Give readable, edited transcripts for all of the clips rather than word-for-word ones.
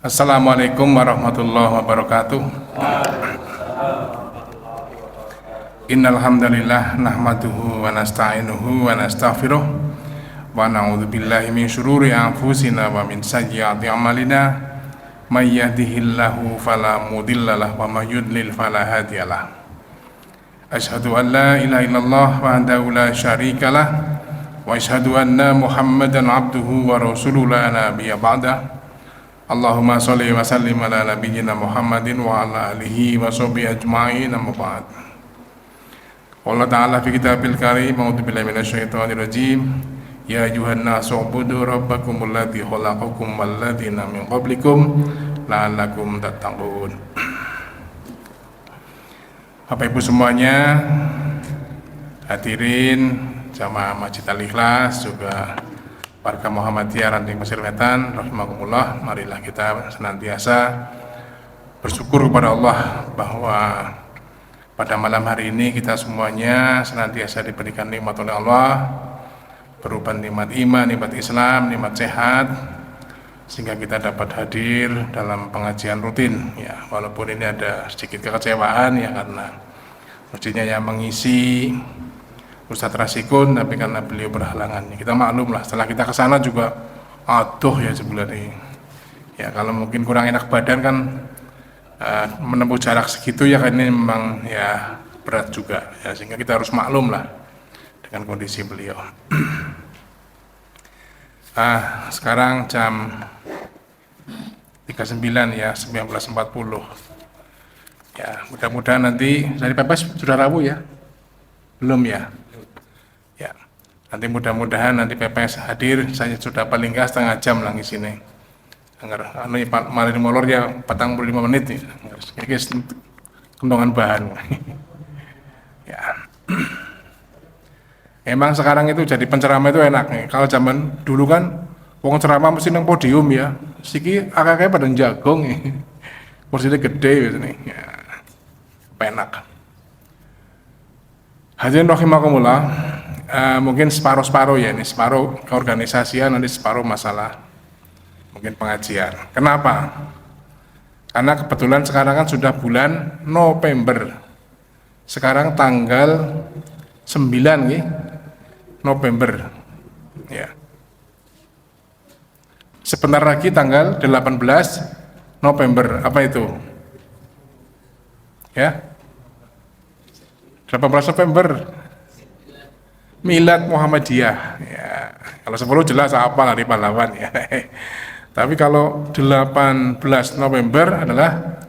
Assalamualaikum warahmatullahi wabarakatuh. Innal hamdalillah nahmaduhu wa nasta'inuhu wa nastaghfiruh wa na'udzu billahi min syururi anfusina wa min sayyiati a'malina may yahdihillahu fala mudhillalah wa may yudlil fala hadiyalah. Asyhadu an la ilaha illallah wahdahu la syarikalah wa asyhadu anna Muhammadan abduhu wa rasuluhu la nabiyya ba'dah. Allahumma sholli wa sallim ala nabiyyina Muhammadin wa ala alihi wa sahbihi ajma'in, amma ba'd. Allah Ta'ala fi kitabil karim, a'udzu billahi minasyaitonir rajim. Ya ayyuhan nasu ubudu rabbakumul ladzi khalaqakum wal ladzina min qablikum la'allakum tattaqun. Bapak Ibu semuanya, hadirin jamaah Masjid Al-Ikhlas, juga warga Muhammadiyah Ranting Pasir Wetan, rahimakumullah. Marilah kita senantiasa bersyukur kepada Allah bahwa pada malam hari ini kita semuanya senantiasa diberikan nikmat oleh Allah, berupa nikmat iman, nikmat Islam, nikmat sehat, sehingga kita dapat hadir dalam pengajian rutin. Ya, walaupun ini ada sedikit kekecewaan ya, karena mestinya yang mengisi Ustadz Rasikun, tapi karena beliau berhalangan, kita maklum lah. Setelah kita ke sana juga aduh ya sebulan ini. Ya kalau mungkin kurang enak badan kan, menempuh jarak segitu ya, kan ini memang ya berat juga ya, sehingga kita harus maklum lah dengan kondisi beliau. Sekarang jam 39 ya, 19.40 ya, mudah-mudahan nanti dari pepes sudah rawu ya, belum ya. Ya, nanti mudah-mudahan nanti PPS hadir, saya sudah paling nggak setengah jam lah di sini. Anggar anu malah molor ya 45 menit nih. Guys, kendongan bahan. Ya. Emang sekarang itu jadi penceramah itu enak nih. Kalau zaman dulu kan wong ceramah mesti nang podium ya. Siki akeh pada jagong nih. Kursinya gede gitu nih. Ya. Enak. Hadirin rahimakumullah. Mungkin separuh-separuh ya, ini separuh keorganisasian, nanti separuh masalah mungkin pengajian. Kenapa? Karena kebetulan sekarang kan sudah bulan November. Sekarang tanggal 9 nih, November. Ya. Sebentar lagi tanggal 18 November. Apa itu? Ya. 18 November. Milad Muhammadiyah ya. Kalau 10 jelas apa hari pahlawan ya. Tapi kalau 18 November adalah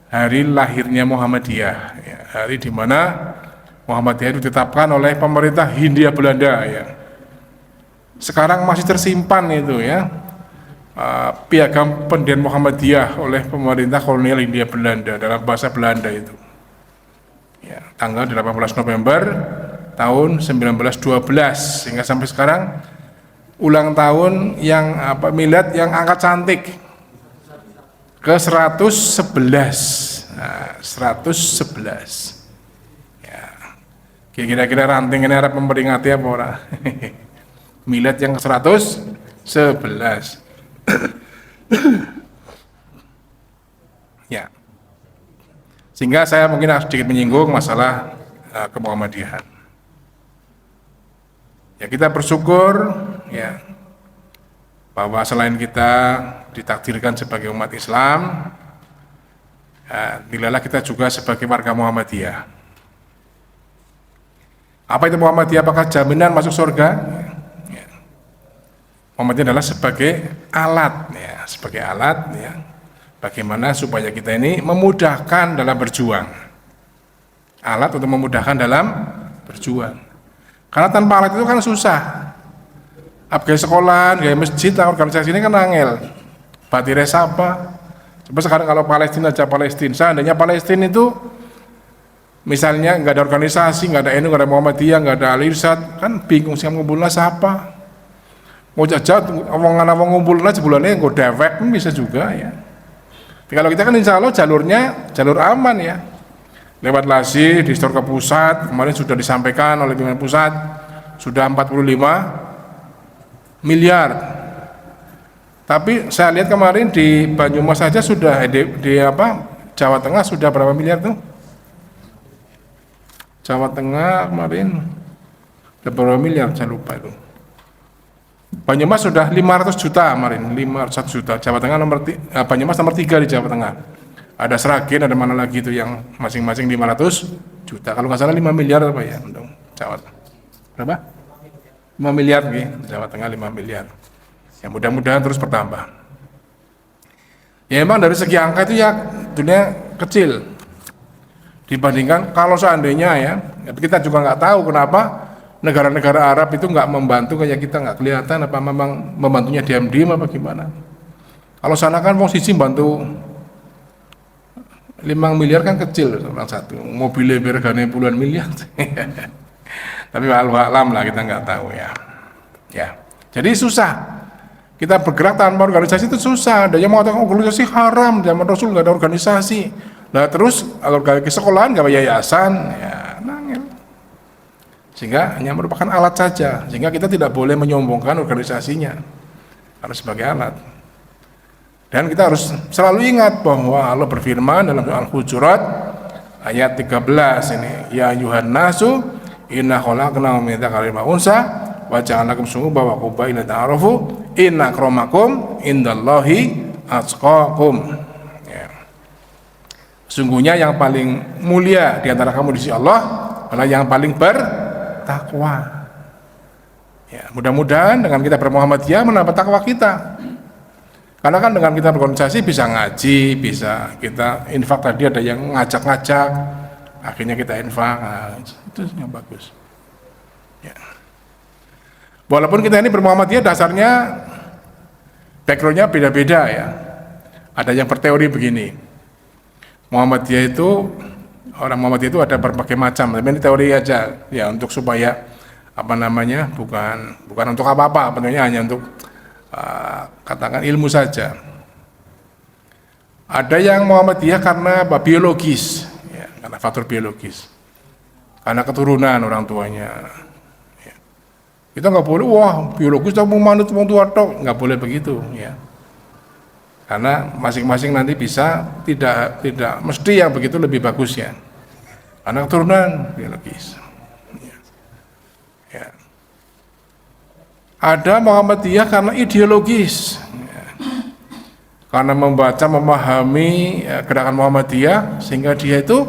hari lahirnya Muhammadiyah ya. Hari di mana Muhammadiyah ditetapkan oleh pemerintah Hindia Belanda ya. Sekarang masih tersimpan itu ya, piagam pendirian Muhammadiyah oleh pemerintah kolonial Hindia Belanda dalam bahasa Belanda itu ya, tanggal 18 November tahun 1912, sehingga sampai sekarang ulang tahun yang milad yang angka cantik ke 111. Nah, 111 ya. Kira-kira ranting ini harap memperingati apa ora? Milad yang 111. Ya, sehingga saya mungkin harus sedikit menyinggung masalah kemuhammadiyahan. Ya, kita bersyukur ya bahwa selain kita ditakdirkan sebagai umat Islam, dilahlah kita juga sebagai warga Muhammadiyah. Apa itu Muhammadiyah? Apakah jaminan masuk surga? Ya. Muhammadiyah adalah sebagai alat ya, sebagai alat ya, bagaimana supaya kita ini memudahkan dalam berjuang. Alat untuk memudahkan dalam berjuang. Karena tanpa alat itu kan susah. Gaya sekolah, gaya masjid, organisasi ini kan angel. Batire sapa. Coba sekarang kalau Palestina aja Palestina, seandainya Palestina itu misalnya nggak ada organisasi, nggak ada NU, nggak ada Muhammadiyah, nggak ada Al-Irsyad, kan bingung sih ngumpulnya siapa. Mau jajat, omongan ngumpulnya sebulannya nggak dewek pun bisa juga ya. Tapi kalau kita kan insya Allah jalurnya jalur aman ya. Lewat LASI, distor ke pusat, kemarin sudah disampaikan oleh pimpinan pusat, sudah 45 miliar Tapi saya lihat kemarin di Banyumas saja sudah di apa Jawa Tengah sudah berapa miliar tuh? Jawa Tengah kemarin ada berapa miliar saya lupa itu. Banyumas sudah 500 juta kemarin, 500 juta. Jawa Tengah Banyumas nomor 3 di Jawa Tengah. Ada Sragen, ada mana lagi itu yang masing-masing 500 juta. Kalau nggak salah 5 miliar apa ya untuk Jawa Tengah. Berapa? 5 miliar nih, Jawa Tengah 5 miliar. Ya mudah-mudahan terus bertambah. Ya memang dari segi angka itu ya dunia kecil dibandingkan kalau seandainya ya kita juga nggak tahu kenapa negara-negara Arab itu nggak membantu kayak kita, nggak kelihatan apa memang membantunya diam-diam apa gimana. Kalau sana kan wong siji bantu 5 miliar kan kecil orang satu, mobilnya harganya puluhan miliar. Tapi walau alam lah kita nggak tahu ya. Ya, jadi susah. Kita bergerak tanpa organisasi itu susah. Ada yang mengatakan organisasi haram, zaman Rasul nggak ada organisasi. Nah terus organisasi sekolahan nggak ada yayasan, ya nangil. Sehingga hanya merupakan alat saja. Sehingga kita tidak boleh menyombongkan organisasinya, harus sebagai alat. Dan kita harus selalu ingat bahwa Allah berfirman dalam Al-Hujurat ayat 13 ini, ya ayuhan nasu inna khalaqnakum min dzakarin wa unsa wa ja'alnakum syu'uban wa qabaila ta'arafu inna akramakum indallahi atqakum. Ya. Sungguhnya yang paling mulia di antara kamu di sisi Allah adalah yang paling bertakwa. Ya, mudah-mudahan dengan kita bermuhammadiyah menambah takwa kita. Karena kan dengan kita berorganisasi bisa ngaji, bisa kita infak, tadi ada yang ngajak-ngajak, akhirnya kita infak, nah, itu yang bagus. Ya. Walaupun kita ini bermuhammadiyah dasarnya backgroundnya beda-beda ya. Ada yang berteori begini, Muhammadiyah itu, orang Muhammadiyah itu ada berbagai macam, tapi ini teori aja ya untuk supaya apa namanya, bukan untuk apa-apa, sebenarnya hanya untuk katakan ilmu saja. Ada yang Muhammadiyah karena biologis, ya, karena faktor biologis, karena keturunan orang tuanya. Kita nggak boleh, wah biologis kamu manut wong tua tok, nggak boleh begitu, ya. Karena masing-masing nanti bisa tidak mesti yang begitu lebih bagus ya. Karena keturunan biologis. Ya. Ada Muhammadiyah karena ideologis, ya. Karena membaca, memahami ya, gerakan Muhammadiyah sehingga dia itu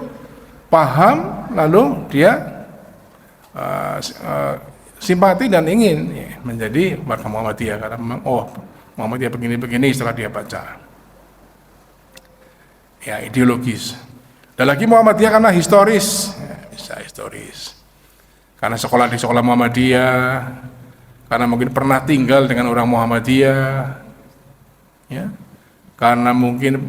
paham, lalu dia simpati dan ingin ya, menjadi warga Muhammadiyah karena memang Muhammadiyah begini-begini setelah dia baca. Ya, ideologis. Dan lagi Muhammadiyah karena historis, ya, bisa historis. Karena sekolah di sekolah Muhammadiyah, karena mungkin pernah tinggal dengan orang Muhammadiyah, ya. Karena mungkin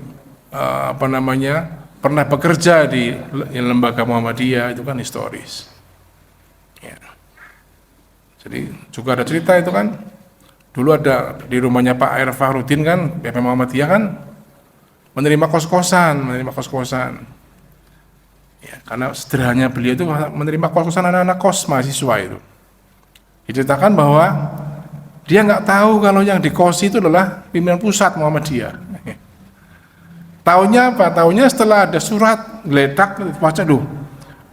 pernah bekerja di lembaga Muhammadiyah, itu kan historis. Ya. Jadi juga ada cerita itu kan, dulu ada di rumahnya Pak Air Fahrudin kan, BP Muhammadiyah kan menerima kos-kosan. Ya, karena sederhananya beliau itu menerima kos-kosan anak-anak kos mahasiswa itu. Diceritakan bahwa dia nggak tahu kalau yang di kos itu adalah pimpinan pusat Muhammadiyah. Taunya apa? Taunya setelah ada surat geledak baca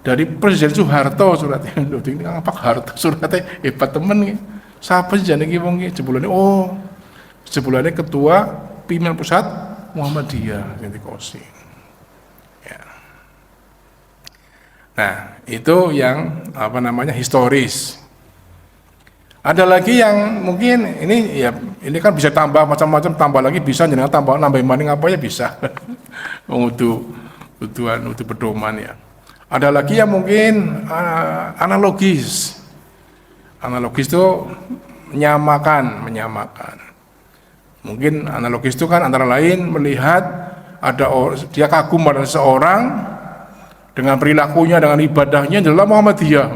dari Presiden Soeharto suratnya. Ini apa Harto suratnya hebat temen nih. Siapa sih jane iki wong iki jebulane ketua pimpinan pusat Muhammadiyah yang di kosi. Ya. Nah, itu yang historis. Ada lagi yang mungkin ini kan bisa tambah macam-macam, tambah lagi bisa jangan nambah maning apa ya bisa. Untuk pedoman ya. Ada lagi yang mungkin analogis. Analogis itu menyamakan. Mungkin analogis itu kan antara lain melihat dia kagum pada seseorang dengan perilakunya, dengan ibadahnya adalah Muhammadiyah.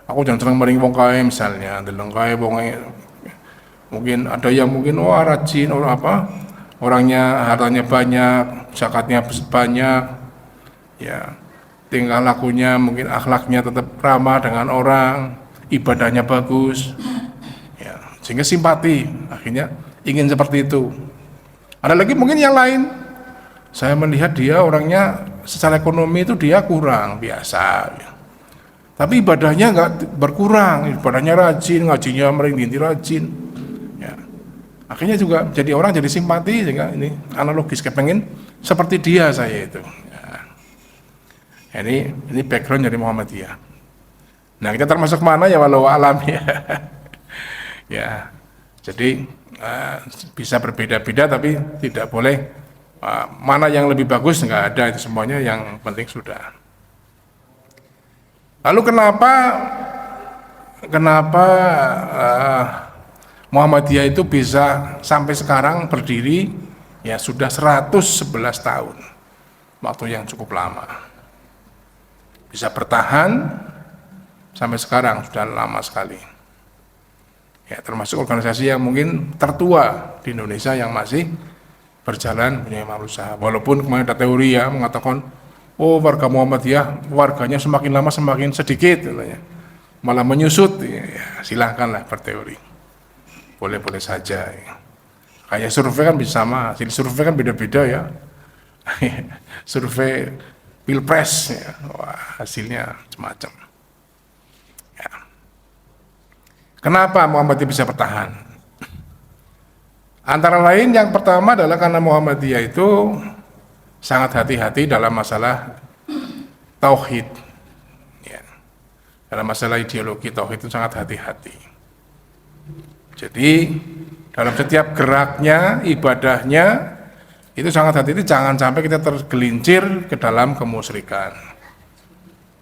Aku jangan senang maring wong kae misalnya, deleng kae wong mungkin ada yang rajin orangnya hartanya banyak, zakatnya banyak, ya tingkah lakunya mungkin akhlaknya tetap ramah dengan orang, ibadahnya bagus, ya sehingga simpati, akhirnya ingin seperti itu. Ada lagi mungkin yang lain, saya melihat dia orangnya secara ekonomi itu dia kurang biasa, tapi ibadahnya nggak berkurang, ibadahnya rajin, ngajinya merinding rajin, ya. Akhirnya juga jadi orang jadi simpati, sehingga ini analogis kepengen seperti dia saya itu. Ya. Ini background dari Muhammadiyah. Nah, kita termasuk mana ya, walau alam ya. Ya, jadi bisa berbeda-beda, tapi tidak boleh mana yang lebih bagus, nggak ada, itu semuanya yang penting sudah. Lalu kenapa Muhammadiyah itu bisa sampai sekarang berdiri, ya sudah 111 tahun, waktu yang cukup lama, bisa bertahan sampai sekarang, sudah lama sekali. Ya, termasuk organisasi yang mungkin tertua di Indonesia yang masih berjalan punya amal usaha. Walaupun kemarin ada teori ya mengatakan, oh warga Muhammadiyah warganya semakin lama semakin sedikit, malah menyusut. Ya, silahkanlah berteori, boleh-boleh saja. Ya. Kayak survei kan bisa sama, hasil survei kan beda-beda ya. Survei Pilpres, ya. Wah, hasilnya macam-macam. Kenapa Muhammadiyah bisa bertahan? Antara lain yang pertama adalah karena Muhammadiyah itu sangat hati-hati dalam masalah tauhid. Ya. Dalam masalah ideologi tauhid itu sangat hati-hati. Jadi dalam setiap geraknya, ibadahnya itu sangat hati-hati, jangan sampai kita tergelincir ke dalam kemusyrikan.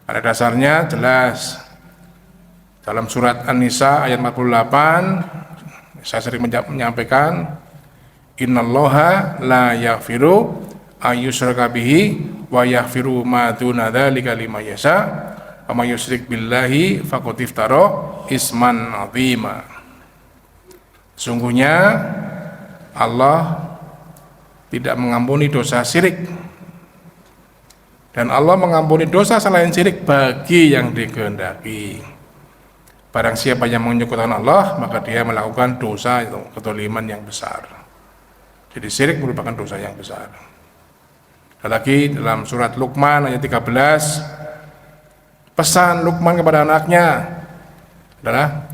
Pada dasarnya jelas. Dalam surat An-Nisa ayat 48, saya sering menyampaikan, innallaha la yaghfiru ayyushraka bihi wa yaghfiru ma duna dzalika liman yasha wa may yusyrik billahi faqad iftara isman 'azima. Sungguhnya Allah tidak mengampuni dosa syirik, dan Allah mengampuni dosa selain syirik bagi yang dikehendaki. Barang siapa yang menyekutukan Allah, maka dia melakukan dosa itu, kezaliman yang besar. Jadi syirik merupakan dosa yang besar. Dan lagi dalam surat Luqman ayat 13, pesan Luqman kepada anaknya adalah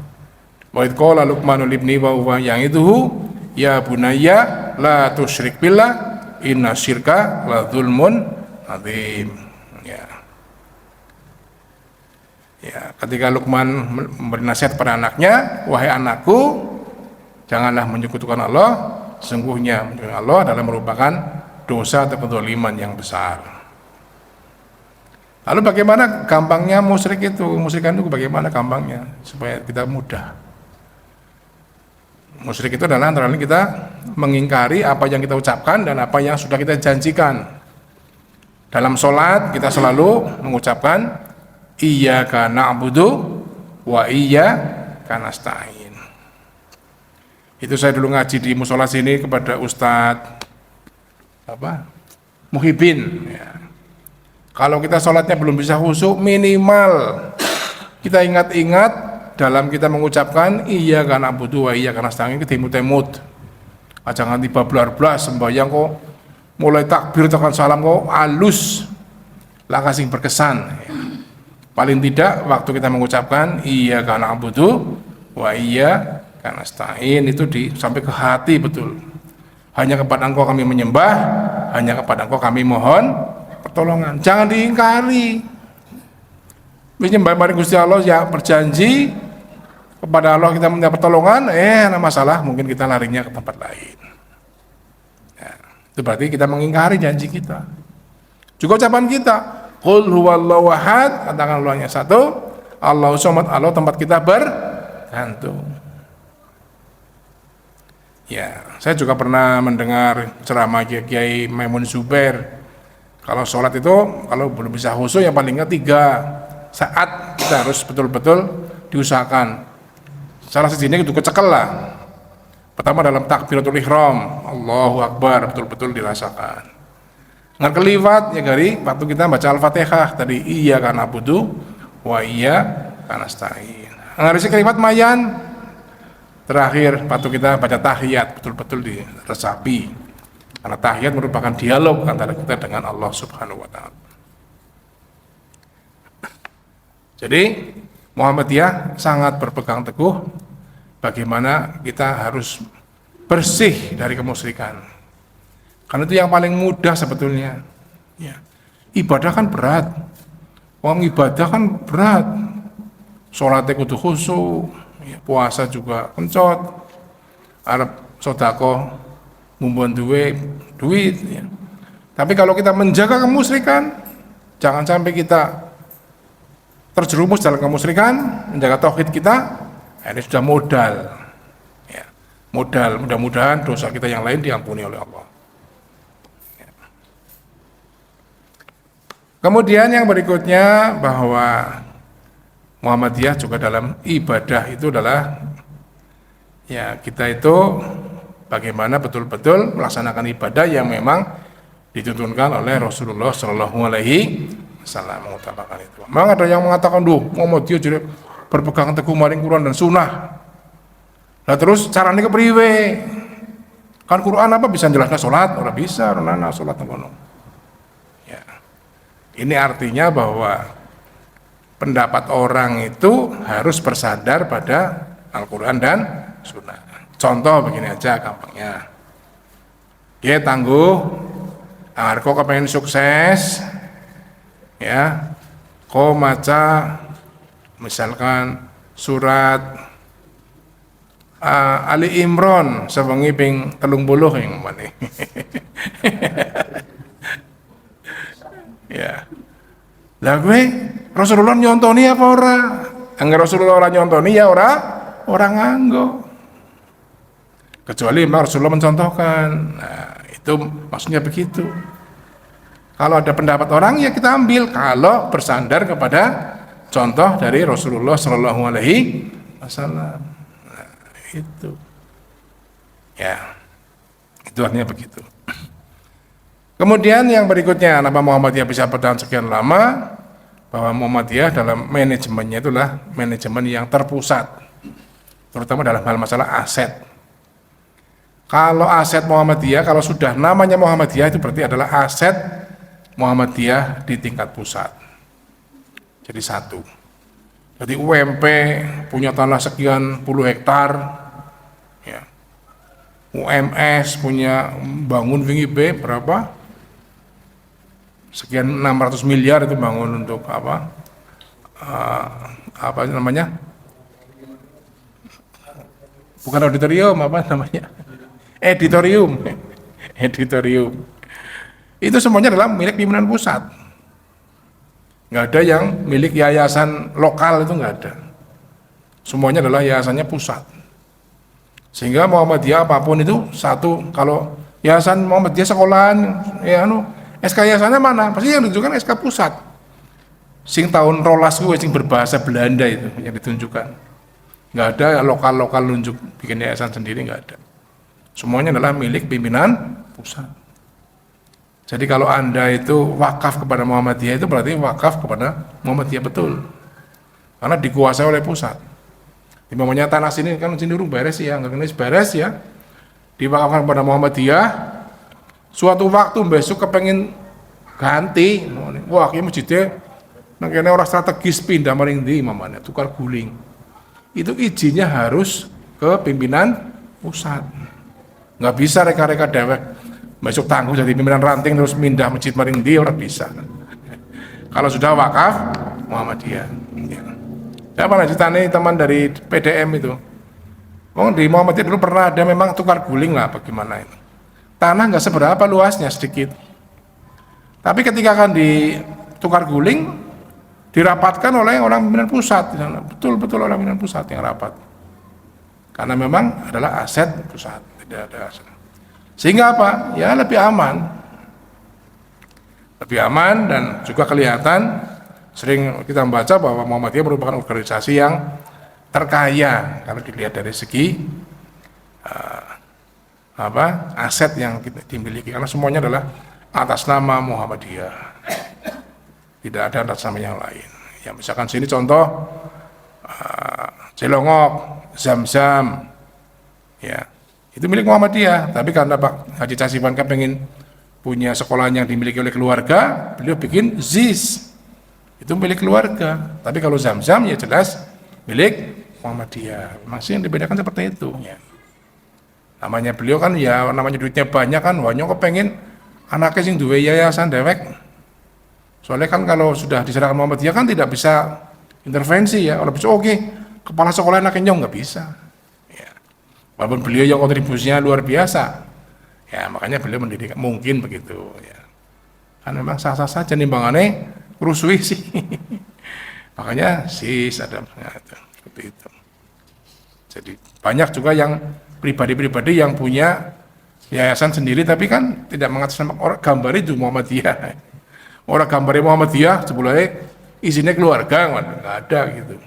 wa idh qala Luqmanu libni wa huwa ya'iduhu ya bunayya la tusyrik billah inna syirka la dzulmun adzim. Ya, ketika Luqman memberi nasihat pada anaknya, wahai anakku, janganlah menyekutukan Allah, sesungguhnya menyekutukan Allah adalah merupakan dosa atau kezaliman yang besar. Lalu bagaimana gampangnya musyrik itu? Musyrikan itu bagaimana gampangnya supaya kita mudah? Musyrik itu adalah antara lain kita mengingkari apa yang kita ucapkan dan apa yang sudah kita janjikan. Dalam sholat kita selalu mengucapkan iyyaka na'budu wa iyyaka nasta'in. Itu saya dulu ngaji di musola sini kepada Ustadz Muhyiddin. Ya. Kalau kita sholatnya belum bisa khusyuk, minimal kita ingat-ingat dalam kita mengucapkan iyyaka na'budu wa iyyaka nasta'in itu timut-timut. Jangan tiba blar-blas sembahyang kok mulai takbir tekan salam kok alus lah kasih berkesan. Ya. Paling tidak waktu kita mengucapkan iyyaka na'budu wa iyyaka nasta'in itu sampai ke hati betul. Hanya kepada Engkau kami menyembah, hanya kepada Engkau kami mohon pertolongan. Jangan diingkari. Menyembah pada Gusti Allah ya berjanji kepada Allah kita minta pertolongan, ada masalah mungkin kita larinya ke tempat lain. Ya, itu berarti kita mengingkari janji kita. Juga ucapan kita, qul huwallahu ahad, katakan Allahnya satu, Allahu somad, Allah tempat kita bergantung. Ya, saya juga pernah mendengar ceramah Kiai Maimun Zubair. Kalau sholat itu, kalau belum bisa khusyuk yang paling nggak 3 saat kita harus betul-betul diusahakan. Salah satunya itu kecekel lah. Pertama dalam takbiratul ihram, Allahu Akbar, betul-betul dirasakan. Nggak keliwat ya dari waktu kita baca Al-Fatihah tadi iyyaka na'budu wa iyyaka nasta'in. Nggak ada keliwat mayan Terakhir, patut kita baca tahiyat betul-betul diresapi. Karena tahiyat merupakan dialog antara kita dengan Allah Subhanahu wa taala. Jadi Muhammadiyah sangat berpegang teguh bagaimana kita harus bersih dari kemusyrikan. Karena itu yang paling mudah sebetulnya. Ya. Ibadah kan berat. Orang ibadah kan berat. Sholatnya kudu khusyuk, ya, puasa juga kencot, arep sodako ngumpulin duit. Ya. Tapi kalau kita menjaga kemusyrikan, jangan sampai kita terjerumus dalam kemusyrikan, menjaga tauhid kita, ini sudah modal. Ya. Modal, mudah-mudahan dosa kita yang lain diampuni oleh Allah. Ya. Kemudian yang berikutnya bahwa Muhammadiyah juga dalam ibadah itu adalah ya kita itu bagaimana betul-betul melaksanakan ibadah yang memang dituntunkan oleh Rasulullah Shallallahu Alaihi Wasallam mengutamakan itu. Memang ada yang mengatakan, Muhammadiyah jadi berpegang teguh maring Quran dan Sunnah. Nah terus caranya kepriwe? Kan Quran apa bisa jelaskan sholat? Orang bisa, orang sholat ngono. Ya, ini artinya bahwa pendapat orang itu harus bersandar pada Al-Quran dan Sunnah. Contoh begini aja gampangnya. Dia tangguh, kau kepengen sukses, ya, kau maca misalkan surat Ali Imran sewengi ping 30 yang mana? Ya. Lah gue Rasulullah nyontoni apa ora? Angger Rasulullah ora nyontoni ya ora nganggo. Kecuali memang Rasulullah mencontohkan. Nah, itu maksudnya begitu. Kalau ada pendapat orang ya kita ambil kalau bersandar kepada contoh dari Rasulullah Shallallahu Alaihi Wasallam. Nah, itu. Ya. Itu artinya begitu. Kemudian yang berikutnya, kenapa Muhammadiyah bisa bertahan sekian lama? Bahwa Muhammadiyah dalam manajemennya itulah manajemen yang terpusat, terutama dalam hal masalah aset. Kalau aset Muhammadiyah, kalau sudah namanya Muhammadiyah itu berarti adalah aset Muhammadiyah di tingkat pusat. Jadi satu. Jadi UMP punya tanah sekian puluh hektar, ya. UMS punya bangun WIB berapa? Sekian 600 miliar itu bangun untuk apa namanya, bukan auditorium, apa namanya, editorium itu semuanya adalah milik pimpinan pusat, nggak ada yang milik yayasan lokal, itu nggak ada, semuanya adalah yayasannya pusat. Sehingga Muhammadiyah apapun itu satu, kalau yayasan Muhammadiyah sekolahan ya SK yayasannya mana? Pasti yang ditunjukkan SK pusat. Sing tahun rolas gue sing berbahasa Belanda itu yang ditunjukkan. Nggak ada lokal-lokal nunjuk bikin yayasan sendiri, nggak ada. Semuanya adalah milik pimpinan pusat. Jadi kalau Anda itu wakaf kepada Muhammadiyah itu berarti wakaf kepada Muhammadiyah betul. Karena dikuasai oleh pusat. Dimana tanah sini kan sini urung beres ya, nggak kena beres ya. Diwakafkan kepada Muhammadiyah. Suatu waktu besok kepengen ganti, wah ini masjidnya nangkene orang strategis pindah maring ndi mamane tukar guling. Itu izinnya harus ke pimpinan pusat. Nggak bisa reka-reka dewek besok tangguh jadi pimpinan ranting terus pindah masjid maring ndi, orang bisa. Kalau sudah wakaf Muhammadiyah. Ya apa ceritanya teman dari PDM itu. Di Muhammadiyah dulu pernah ada memang tukar guling lah, bagaimana ini. Tanah nggak seberapa luasnya, sedikit. Tapi ketika akan ditukar guling, dirapatkan oleh orang pimpinan pusat. Betul-betul orang pimpinan pusat yang rapat. Karena memang adalah aset pusat, tidak ada aset. Sehingga apa? Ya lebih aman. Lebih aman dan juga kelihatan, sering kita membaca bahwa Muhammadiyah merupakan organisasi yang terkaya kalau dilihat dari segi aset yang kita dimiliki, karena semuanya adalah atas nama Muhammadiyah, tidak ada atas nama yang lain. Ya misalkan sini contoh Celongok, Zam-Zam, ya itu milik Muhammadiyah. Tapi karena Pak Haji Casiban pengen punya sekolah yang dimiliki oleh keluarga, beliau bikin ZIS, itu milik keluarga. Tapi kalau Zam-Zam ya jelas milik Muhammadiyah. Masih yang dibedakan seperti itu ya. Namanya beliau kan ya, namanya duitnya banyak kan, banyak kepengen anaknya sing duwe yayasan dewek. Soalnya kan kalau sudah diserahkan Muhammadiyah kan tidak bisa intervensi ya. Kalau bisa oke, kepala sekolah anaknya nyong nggak bisa. Walaupun beliau yang kontribusinya luar biasa, ya makanya beliau mendidik mungkin begitu ya. Kan memang sah-sah saja nimbangannya rusuh sih, makanya sis ada seperti itu. Jadi banyak juga yang pribadi-pribadi yang punya yayasan sendiri, tapi kan tidak mengatasnamakan orang gambar itu Muhammadiyah. Orang gambarnya Muhammadiyah sebelumnya izinnya keluarga nggak ada gitu.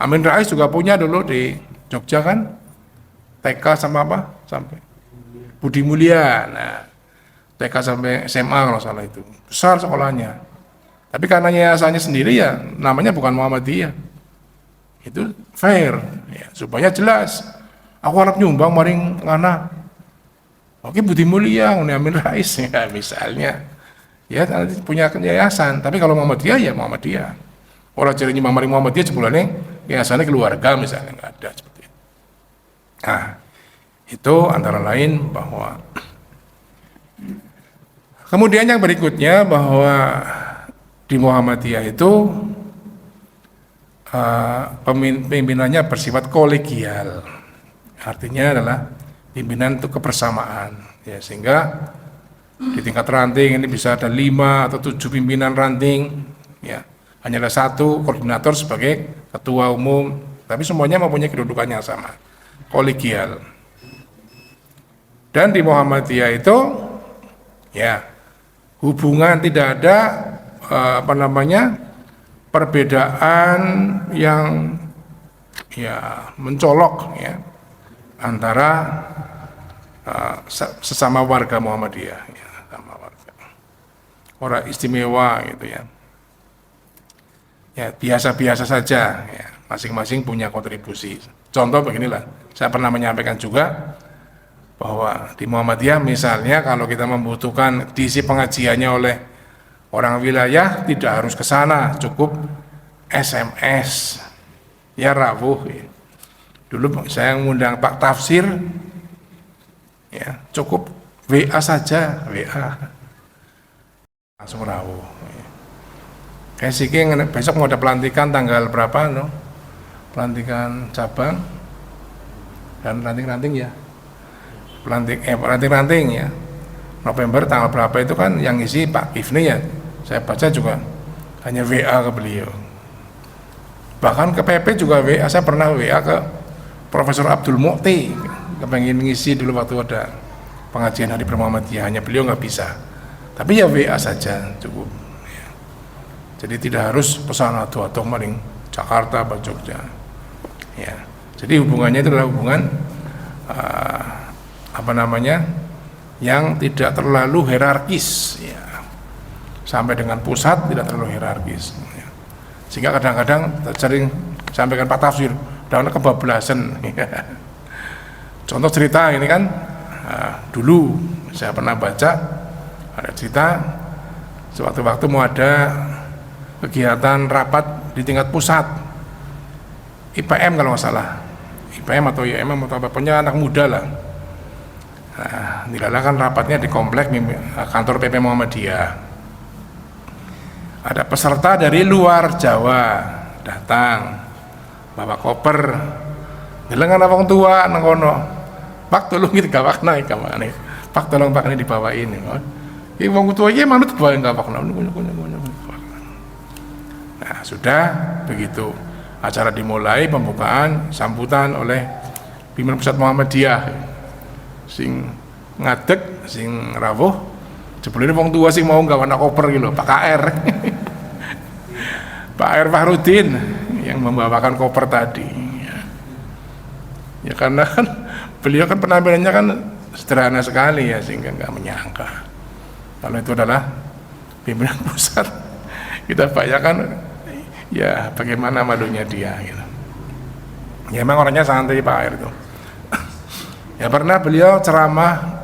Amin Rais juga punya dulu di Jogja kan. TK sama apa? Sampai Budi Mulia. Nah, TK sampai SMA kalau salah itu. Besar sekolahnya. Tapi karena yayasannya sendiri ya namanya bukan Muhammadiyah. Itu fair ya, supaya jelas. Aku harap nyumbang maring ngana. Oke Budi Mulia, Amin Rais ya misalnya. Ya nanti punya yayasan. Tapi kalau Muhammadiyah ya Muhammadiyah. Orang jadinya maring Muhammadiyah sebulannya yayasannya keluarga misalnya nggak ada seperti itu. Nah, itu antara lain bahwa kemudian yang berikutnya bahwa di Muhammadiyah itu pimpinannya bersifat kolegial, artinya adalah pimpinan untuk kebersamaan ya, sehingga di tingkat ranting ini bisa ada 5 atau 7 pimpinan ranting ya, hanya ada 1 koordinator sebagai ketua umum, tapi semuanya mempunyai kedudukan yang sama, kolegial. Dan di Muhammadiyah itu ya hubungan tidak ada perbedaan yang ya mencolok ya antara sesama warga Muhammadiyah ya, sama warga orang istimewa gitu ya. Ya biasa-biasa saja ya, masing-masing punya kontribusi. Contoh beginilah, saya pernah menyampaikan juga bahwa di Muhammadiyah misalnya kalau kita membutuhkan diisi pengajiannya oleh orang wilayah tidak harus ke sana, cukup SMS ya rawuh ya. Dulu saya mengundang Pak Tafsir ya, cukup WA saja, WA langsung rawuh ya. Kayak sih besok mau ada pelantikan tanggal berapa no? Pelantikan cabang dan ranting-ranting ya. Ranting-ranting ya. November tanggal berapa itu kan yang isi Pak Kifni ya. Saya baca juga hanya WA ke beliau. Bahkan ke PP juga WA, saya pernah WA ke Profesor Abdul Mukti, kepengen ngisi dulu waktu ada pengajian Hari Muhammadiyah, hanya beliau nggak bisa. Tapi ya WA saja cukup. Ya. Jadi tidak harus pesan atau maring Jakarta atau Jogja. Ya. Jadi hubungannya itu adalah hubungan yang tidak terlalu hierarkis ya. Sampai dengan pusat tidak terlalu hierarkis ya. Sehingga kadang-kadang sering sampaikan Pak Tafsir dalam kebablasan ya. Contoh cerita ini kan dulu saya pernah baca ada cerita sewaktu-waktu mau ada kegiatan rapat di tingkat pusat IPM kalau nggak salah, IPM atau IMM atau apapun anak muda lah. Nah, tidaklah kan rapatnya di komplek kantor PP Muhammadiyah. Ada peserta dari luar Jawa datang, bawa koper. Bilang wong tua nang kono. Pak tolong iki gawakna iki kamane. Pak tolong Pak ini dibawain. Iki wong tua iki manut bawain gawakna. Nah, sudah begitu. Acara dimulai, pembukaan, sambutan oleh pimpinan pusat Muhammadiyah. Sing ngadeg, sing rawuh, jebule wong tua sing mau gawe anak koper gitu, Pak KR. Pak KR Fahrudin yang membawakan koper tadi. Ya karena kan beliau kan penampilannya kan sederhana sekali ya, sehingga nggak menyangka kalau itu adalah pimpinan pusat. Kita bayangkan ya bagaimana malunya dia gitu. Ya memang orangnya santai Pak KR itu. Ya pernah beliau ceramah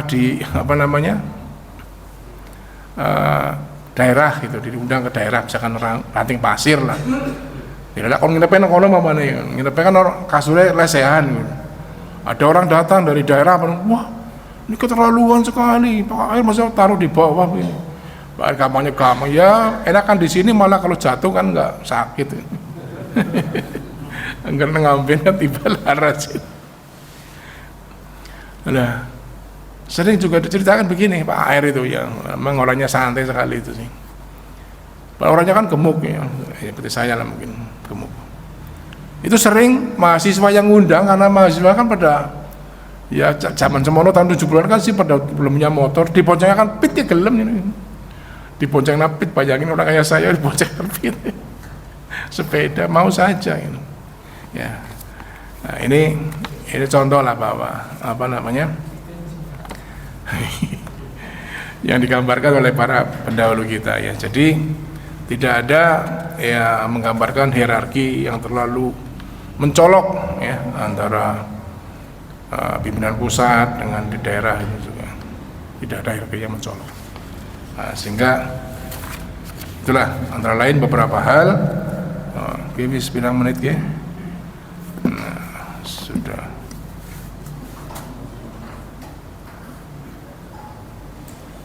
di apa namanya daerah gitu, diundang ke daerah misalkan Ranting Pasir lah. Tidak kalau nginepin kono apa nih, nginepin kan orang kasurnya lesehan gitu. Ada orang datang dari daerah, wah ini keterlaluan sekali, Pak air masa taruh di bawah ini. Pak gampangnya gampang ya, enakan di sini malah kalau jatuh kan nggak sakit. Enggak ngambil kan tiba laras. Nah, sering juga diceritakan begini Pak air itu ya, memang orangnya santai sekali itu sih. Pak orangnya kan gemuk ya, seperti saya lah mungkin gemuk. Itu sering mahasiswa yang ngundang karena mahasiswa kan pada ya zaman semono tahun 70-an kan sih pada belum punya motor, diboncengnya kan pit ya gelem ini. Diboncengnya pit, bayangin orang kayak saya diboncengnya pit. Sepeda mau saja gitu. Ya. Nah, ini contoh lah bahwa apa namanya? yang digambarkan oleh para pendahulu kita ya. Jadi tidak ada ya menggambarkan hierarki yang terlalu mencolok ya antara pimpinan pusat dengan di daerah ini juga tidak ada hierarki yang mencolok. Nah, sehingga itulah antara lain beberapa hal. Bis 9 menit ya. Nah, sudah.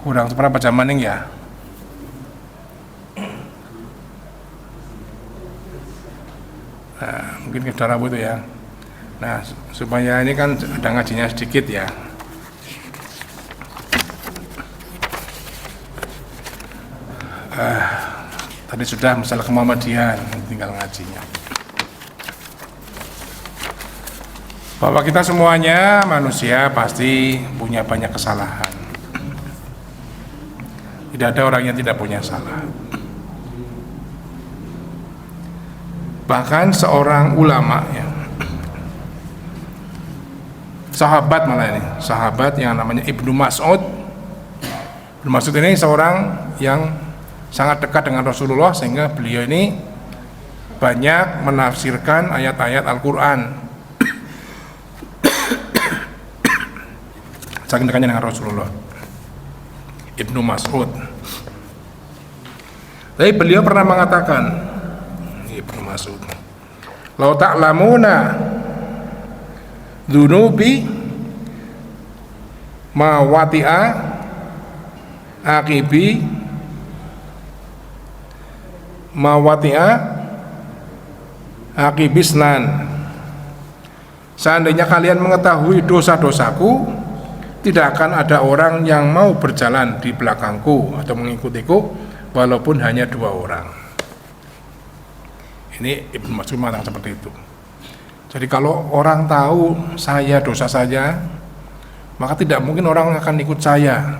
Kurang seberapa jam maning ya? Nah, mungkin ke Rabu itu ya. Nah, supaya ini kan ada ngajinya sedikit ya. Tadi sudah masalah kemuhammadian, tinggal ngajinya. Bahwa kita semuanya manusia pasti punya banyak kesalahan. Tidak ada orang yang tidak punya salah. Bahkan seorang ulama ya, sahabat malah ini, sahabat yang namanya Ibnu Mas'ud. Ibnu Mas'ud ini seorang yang sangat dekat dengan Rasulullah sehingga beliau ini banyak menafsirkan ayat-ayat Al-Quran. Saking dekatnya dengan Rasulullah, Ibnu Mas'ud. Tapi beliau pernah mengatakan, Ibnu Mas'ud, "Lau ta'lamuna dzunubi ma wati'a aqibi mawati'a akibisnan." Seandainya kalian mengetahui dosa-dosaku, tidak akan ada orang yang mau berjalan di belakangku atau mengikutiku walaupun hanya 2 orang. Ini Ibnu Mas'ud mengatakan seperti itu. Jadi kalau orang tahu saya dosa saja, maka tidak mungkin orang akan ikut saya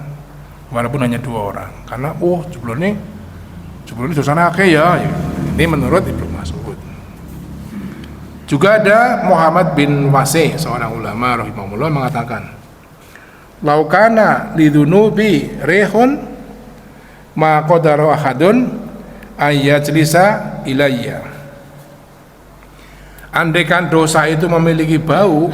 walaupun hanya 2 orang, karena jebul ini dosanya akeh ya. Ini menurut Ibnu Mas'ud. Juga ada Muhammad bin Wasi, seorang ulama rahimahullah, mengatakan, "Laukana lidunubi rehun ma qadara ahadun ayyajlisa ilayya." Andaikan dosa itu memiliki bau,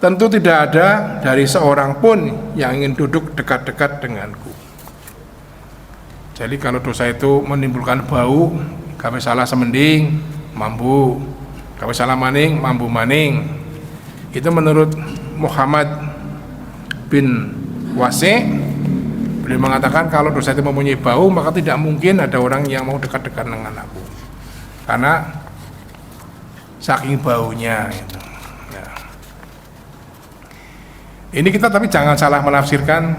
tentu tidak ada dari seorang pun yang ingin duduk dekat-dekat denganku. Jadi kalau dosa itu menimbulkan bau, kami salah semending, mambu, kami salah maning, mambu maning. Itu menurut Muhammad bin Wasi, beliau mengatakan kalau dosa itu mempunyai bau, maka tidak mungkin ada orang yang mau dekat-dekat dengan aku, karena saking baunya gitu. Ya. Ini kita tapi jangan salah menafsirkan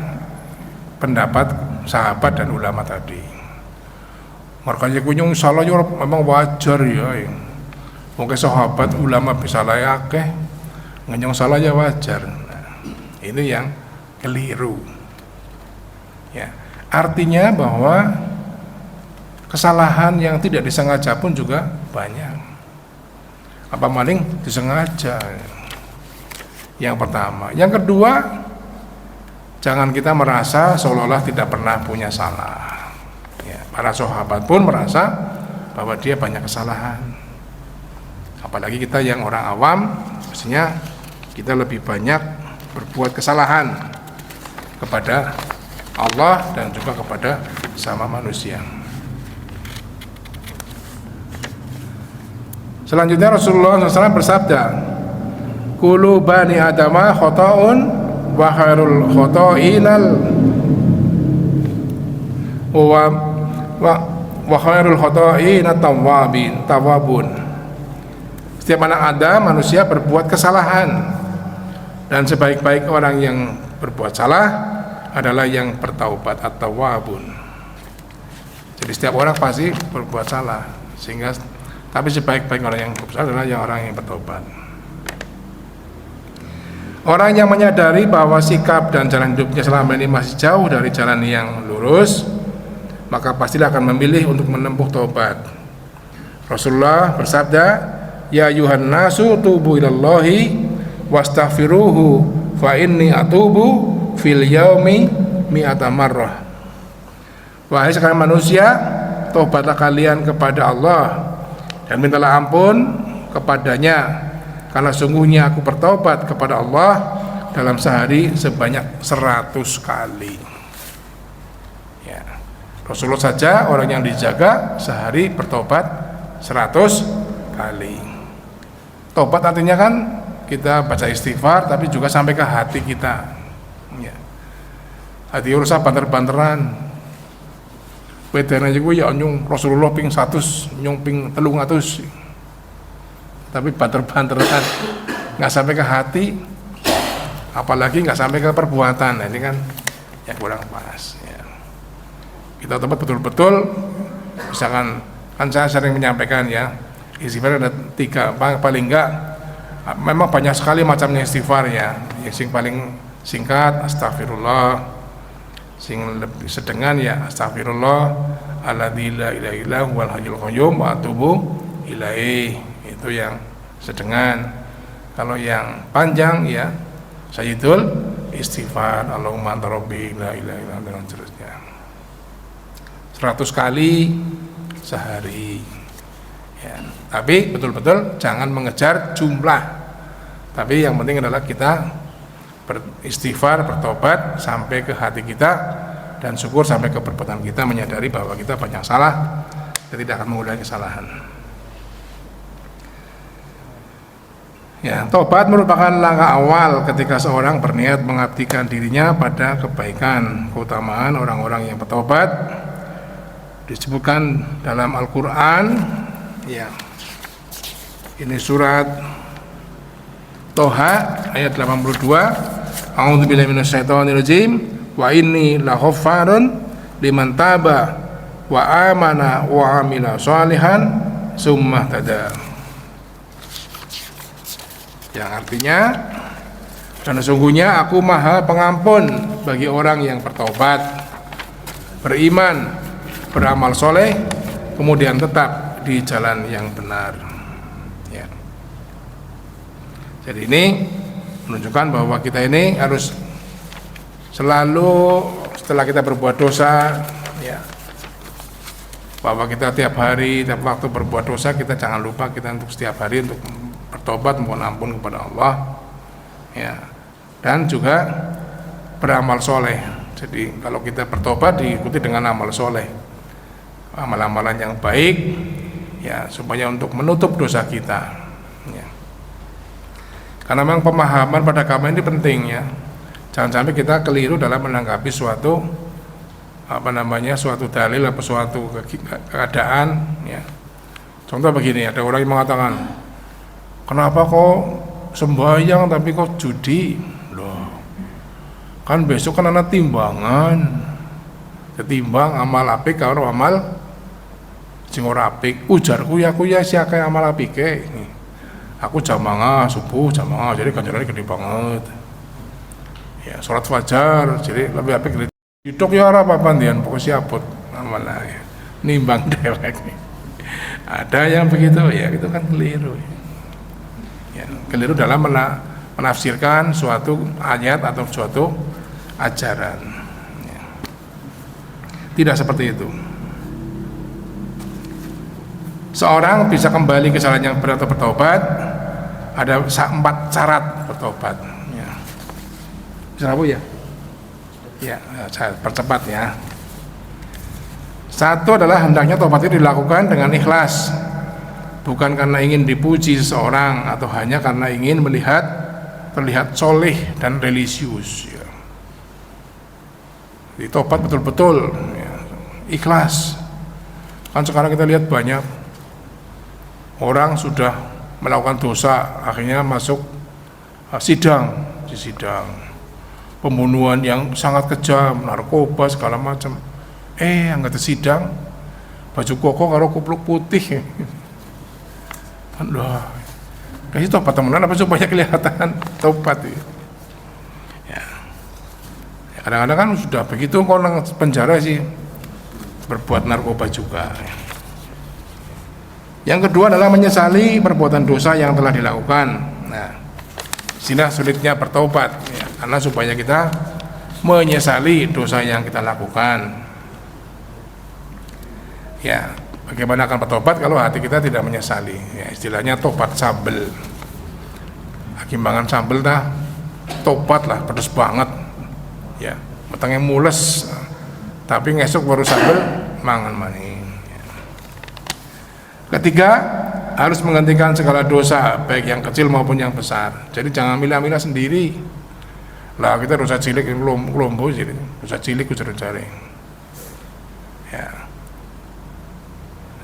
pendapat sahabat dan ulama tadi. Makanya kunyung salah ya memang wajar ya. Mungkin sahabat ulama bisa layak ngenyong salah ya wajar. Nah, ini yang keliru. Ya, artinya bahwa kesalahan yang tidak disengaja pun juga banyak. Apa maling disengaja. Yang pertama, yang kedua, jangan kita merasa seolah-olah tidak pernah punya salah. Ya, para sahabat pun merasa bahwa dia banyak kesalahan. Apalagi kita yang orang awam, pastinya kita lebih banyak berbuat kesalahan kepada Allah dan juga kepada sama manusia. Selanjutnya Rasulullah SAW bersabda, "Kullu bani adama khata'un wa khairul khata'inal wa khairul khata'inat tawwabun." Setiap anak Adam manusia berbuat kesalahan, dan sebaik-baik orang yang berbuat salah adalah yang bertaubat atau tawwabun. Jadi setiap orang pasti berbuat salah, sehingga tapi sebaik-baik orang yang berbuat salah adalah orang yang bertobat. Orang yang menyadari bahwa sikap dan jalan hidupnya selama ini masih jauh dari jalan yang lurus, maka pastilah akan memilih untuk menempuh taubat. Rasulullah bersabda, "Ya ayuhan nasu tubu ilallahi wastaghfiruhu fa inni atubu fil yaumi mi'ata marrah." Wahai sekalian manusia, taubatlah kalian kepada Allah dan mintalah ampun kepadanya, karena sungguhnya aku bertaubat kepada Allah dalam sehari sebanyak 100 kali. Ya. Rasulullah saja orang yang dijaga sehari bertobat 100 kali. Tobat artinya kan kita baca istighfar, tapi juga sampai ke hati kita. Ya. Hati urusan banter-banteran. Wedan aja gue ya nyung Rasulullah ping 100, nyung ping 300. Tapi banter-banteran nggak sampai ke hati, apalagi nggak sampai ke perbuatan. Nah, ini kan ya kurang pas. Ya. Kita tempat betul-betul, misalkan kan saya sering menyampaikan ya, istighfar ada 3, paling enggak memang banyak sekali macamnya istighfar ya. Yang paling singkat astagfirullah, sing lebih sedengan ya astagfirullah alladzi la ilaha illa huwal hayyul qayyum wa atubu ilaihi, itu yang sedengan. Kalau yang panjang ya sayyidul istighfar Allahumma anta rabbi la ilaha illa anta, dan seterusnya 100 kali sehari ya. Tapi betul-betul jangan mengejar jumlah, tapi yang penting adalah kita beristighfar, bertobat sampai ke hati kita, dan syukur sampai ke perbuatan kita, menyadari bahwa kita banyak salah dan tidak akan mengulangi kesalahan. Ya, tobat merupakan langkah awal ketika seorang berniat mengabdikan dirinya pada kebaikan. Keutamaan orang-orang yang bertobat disebutkan dalam Al-Quran ya. Ini surat Toha ayat 82. A'udzubillahi minasyaitonirrajim. Wa inni laghaffarun liman taba wa amana wa amila shalihan summa tada. Yang artinya, dan sesungguhnya aku maha pengampun bagi orang yang bertobat, beriman, beramal soleh, kemudian tetap di jalan yang benar. Ya. Jadi ini menunjukkan bahwa kita ini harus selalu setelah kita berbuat dosa ya, bahwa kita tiap hari, tiap waktu berbuat dosa, kita jangan lupa kita untuk setiap hari untuk bertobat, mohon ampun kepada Allah ya, dan juga beramal soleh. Jadi kalau kita bertobat diikuti dengan amal soleh, amal-amalan yang baik ya, supaya untuk menutup dosa kita ya. Karena memang pemahaman pada agama ini penting ya. Jangan sampai kita keliru dalam menanggapi suatu suatu dalil atau suatu keadaan ya. Contoh begini, ada orang yang mengatakan, kenapa kok sembahyang tapi kok judi? Loh, kan besok kan ada timbangan, ketimbang amal apik karo amal sing ora apik. Ujarku ya siake amal apike. Aku jamaah subuh, jamaah, jadi ganjarannya gede banget. Ya, sholat fajar, jadi lebih apik. Hidup ya ora apa-apa ndian, pokok siaput amalnya ya. Nimbang dewek. Ada yang begitu ya, itu kan keliru. Ya, keliru dalam menafsirkan suatu ayat atau suatu ajaran. Ya. Tidak seperti itu. seorang bisa kembali ke kesalahan yang berat atau bertobat, ada 4 syarat bertobat. Ya. Bisa Bu ya? Ya, saya percepat ya. Satu adalah hendaknya tobat itu dilakukan dengan ikhlas, bukan karena ingin dipuji seseorang atau hanya karena ingin terlihat soleh dan religius. Ya. Jadi tobat betul-betul ya, ikhlas. Kan sekarang kita lihat banyak orang sudah melakukan dosa, akhirnya masuk sidang, pembunuhan yang sangat kejam, narkoba segala macam. Anggota sidang baju koko karo kupluk putih. Aduh, kasih tobat temenan apa supaya kelihatan tobat ya. Kadang-kadang kan sudah begitu kok nang penjara sih berbuat narkoba juga. Yang kedua adalah menyesali perbuatan dosa yang telah dilakukan. Nah, sinilah sulitnya bertobat ya, karena supaya kita menyesali dosa yang kita lakukan. Ya, bagaimana akan bertobat kalau hati kita tidak menyesali? Ya, istilahnya tobat sambel. Akimbangan sambel dah, tobat lah, pedes banget. Ya, matangnya mules, tapi ngesuk baru sambel mangan maning. Ya. Ketiga, harus menggantikan segala dosa, baik yang kecil maupun yang besar. Jadi jangan milah-milah sendiri. Lah kita dosa cilik lombo jadi dosa cilik ujar cari. Ya.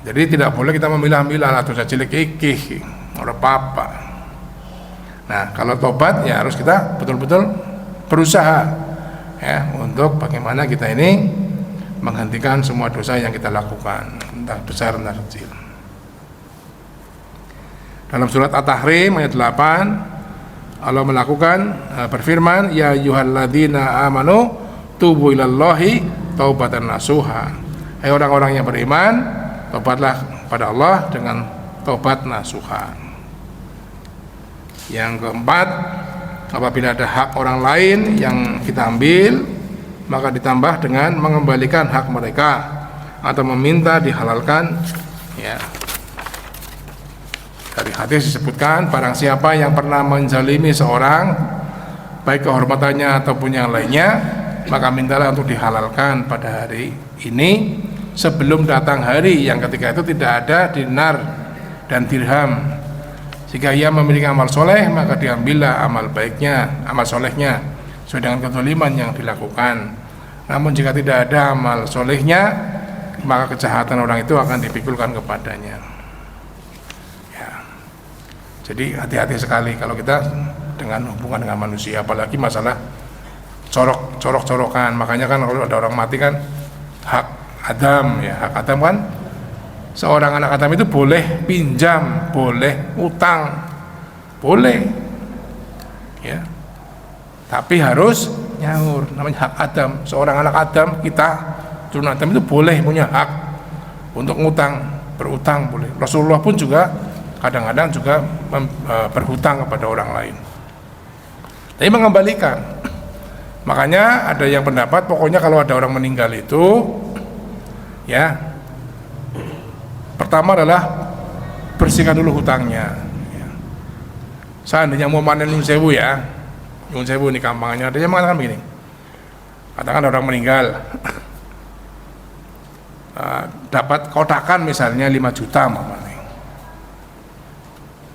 Jadi tidak boleh kita memilah-milah lah dosa cilik iki, ora apa-apa. Nah, kalau tobat ya harus kita betul-betul berusaha ya untuk bagaimana kita ini menghentikan semua dosa yang kita lakukan, entah besar entah kecil. Dalam surat At-Tahrim ayat 8 Allah melakukan berfirman, ya ayyuhalladzina amanu tubu ilallahi taubatan nasuha. Hai orang-orang yang beriman, tobatlah pada Allah dengan tobat nasuha. Yang keempat, apabila ada hak orang lain yang kita ambil, maka ditambah dengan mengembalikan hak mereka atau meminta dihalalkan ya. Dari hadis disebutkan, barang siapa yang pernah menzalimi seorang, baik kehormatannya ataupun yang lainnya, maka mintalah untuk dihalalkan pada hari ini sebelum datang hari yang ketika itu tidak ada dinar dan dirham. Jika ia memiliki amal soleh, maka diambillah amal baiknya, amal solehnya sesuai dengan kezaliman yang dilakukan. Namun jika tidak ada amal solehnya, maka kejahatan orang itu akan dipikulkan kepadanya ya. Jadi hati-hati sekali kalau kita dengan hubungan dengan manusia, apalagi masalah corok-corokan. Makanya kan kalau ada orang mati kan hak Adam ya, hak Adam kan seorang anak Adam itu boleh pinjam, boleh utang, boleh ya, tapi harus nyaur, namanya hak Adam. Seorang anak Adam, kita turun Adam itu boleh punya hak untuk ngutang, berutang boleh. Rasulullah pun juga kadang-kadang juga berhutang kepada orang lain, tapi mengembalikan. Makanya ada yang pendapat pokoknya kalau ada orang meninggal itu ya, pertama adalah bersihkan dulu hutangnya ya. Seandainya mau panen nyun sewu ya, nyun sewu ini kampangnya, ada yang mengatakan begini, katakan orang meninggal dapat kotakan misalnya 5 juta mamanya.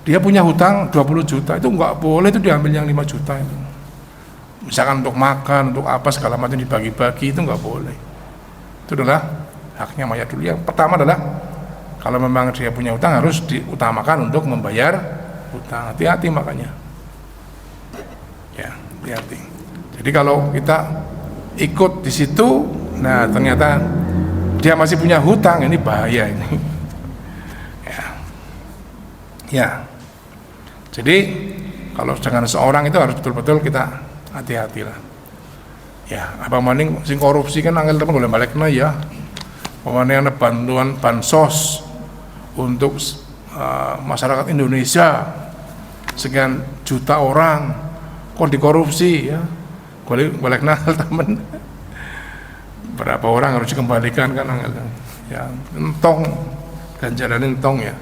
Dia punya hutang 20 juta, itu enggak boleh itu diambil yang 5 juta itu. Misalkan untuk makan, untuk apa segala macam dibagi-bagi, itu enggak boleh. Itu adalah haknya mayat dulu. Yang pertama adalah kalau memang dia punya hutang harus diutamakan untuk membayar hutang. Hati-hati makanya ya, hati-hati. Jadi kalau kita ikut di situ, nah ternyata dia masih punya hutang, ini bahaya ini ya. Jadi kalau dengan seorang itu harus betul-betul kita hati-hati lah ya. Apa maning sing korupsi kan angel temen boleh balikna ya. Pemandang ada bantuan bansos untuk masyarakat Indonesia sekian juta orang, kok dikorupsi ya, balik nakal temen, berapa orang harus dikembalikan kan ya, entong ganjaran entong ya,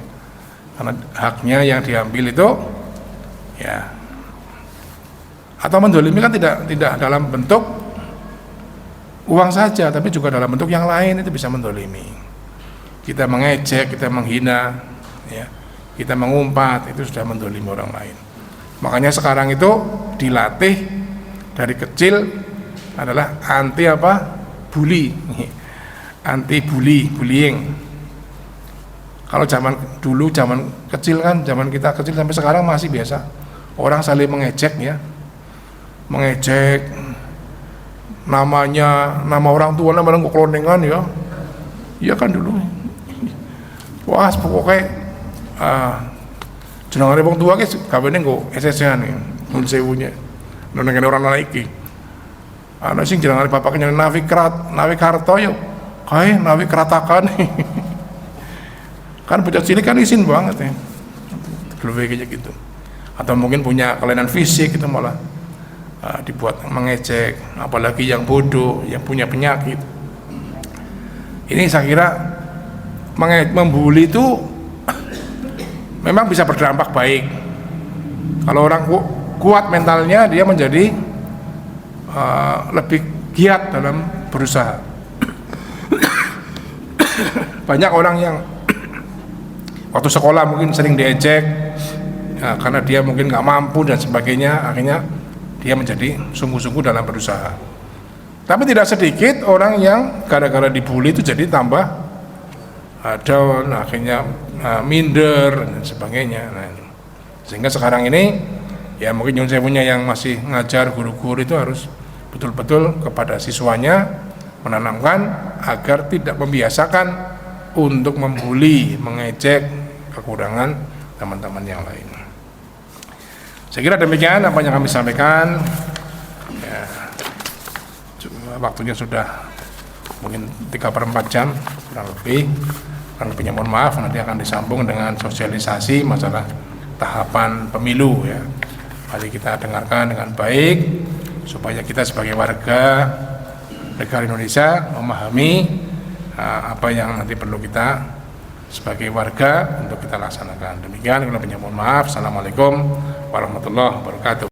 karena haknya yang diambil itu ya. Atau mendolimi kan tidak dalam bentuk uang saja, tapi juga dalam bentuk yang lain, itu bisa mendolimi. Kita mengejek, kita menghina ya, kita mengumpat, itu sudah mendolimi orang lain. Makanya sekarang itu dilatih dari kecil adalah anti bully, anti bullying. Kalau zaman dulu, zaman kecil kan, zaman kita kecil sampai sekarang masih biasa orang saling mengejek ya, mengejek nama orang tua, nama kelonengan ya, iya kan dulu. Wah pokoknya jenengan wong tua ki gawene nggo SSN mun sewunya nang orang iki. Ana sing jenengan bapak kenyan Nawi Karto yo. Kae Nawi Kratakan. Kan bocah cilik kan isin banget ya. Lebih kayak gitu. Atau mungkin punya kelainan fisik itu malah dibuat mengejek, apalagi yang bodoh, yang punya penyakit. Ini saya kira membuli itu memang bisa berdampak baik. Kalau orang kuat mentalnya, dia menjadi lebih giat dalam berusaha. Banyak orang yang waktu sekolah mungkin sering diejek ya, karena dia mungkin nggak mampu dan sebagainya, akhirnya dia menjadi sungguh-sungguh dalam berusaha. Tapi tidak sedikit orang yang gara-gara dibully itu jadi tambah down, akhirnya minder dan sebagainya. Nah, sehingga sekarang ini ya mungkin yang saya punya yang masih ngajar, guru-guru itu harus betul-betul kepada siswanya menanamkan agar tidak membiasakan untuk membuli, mengejek kekurangan teman-teman yang lain. Saya kira demikian apa yang kami sampaikan ya, waktunya sudah mungkin 3/4 jam kurang lebihnya mohon maaf, nanti akan disambung dengan sosialisasi masalah tahapan pemilu ya. Mari kita dengarkan dengan baik supaya kita sebagai warga negara Indonesia memahami apa yang nanti perlu kita sebagai warga untuk kita laksanakan. Demikian, kalau punya mohon maaf. Assalamualaikum warahmatullahi wabarakatuh.